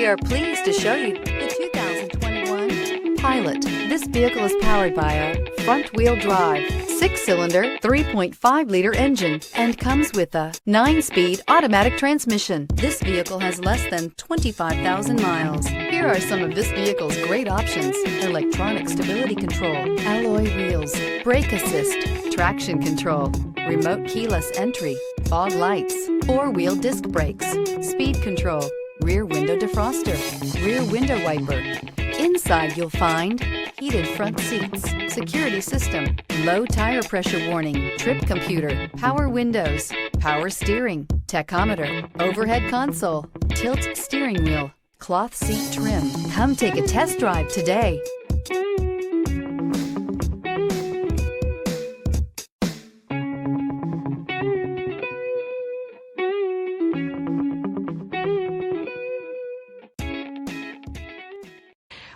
We are pleased to show you the 2021 Pilot. This vehicle is powered by a front-wheel drive, 6-cylinder, 3.5-liter engine, and comes with a 9-speed automatic transmission. This vehicle has less than 25,000 miles. Here are some of this vehicle's great options: electronic stability control, alloy wheels, brake assist, traction control, remote keyless entry, fog lights, 4-wheel disc brakes, speed control, rear window defroster, rear window wiper. Inside you'll find heated front seats, security system, low tire pressure warning, trip computer, power windows, power steering, tachometer, overhead console, tilt steering wheel, cloth seat trim. Come take a test drive today.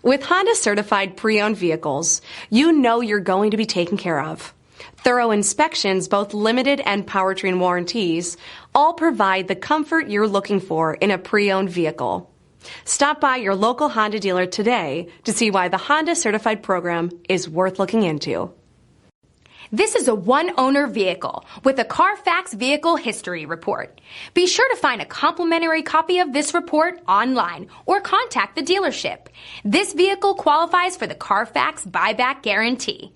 With Honda Certified pre-owned vehicles, you know you're going to be taken care of. Thorough inspections, both limited and powertrain warranties, all provide the comfort you're looking for in a pre-owned vehicle. Stop by your local Honda dealer today to see why the Honda Certified program is worth looking into. This is a one-owner vehicle with a CARFAX Vehicle History Report. Be sure to find a complimentary copy of this report online or contact the dealership. This vehicle qualifies for the CARFAX Buyback Guarantee.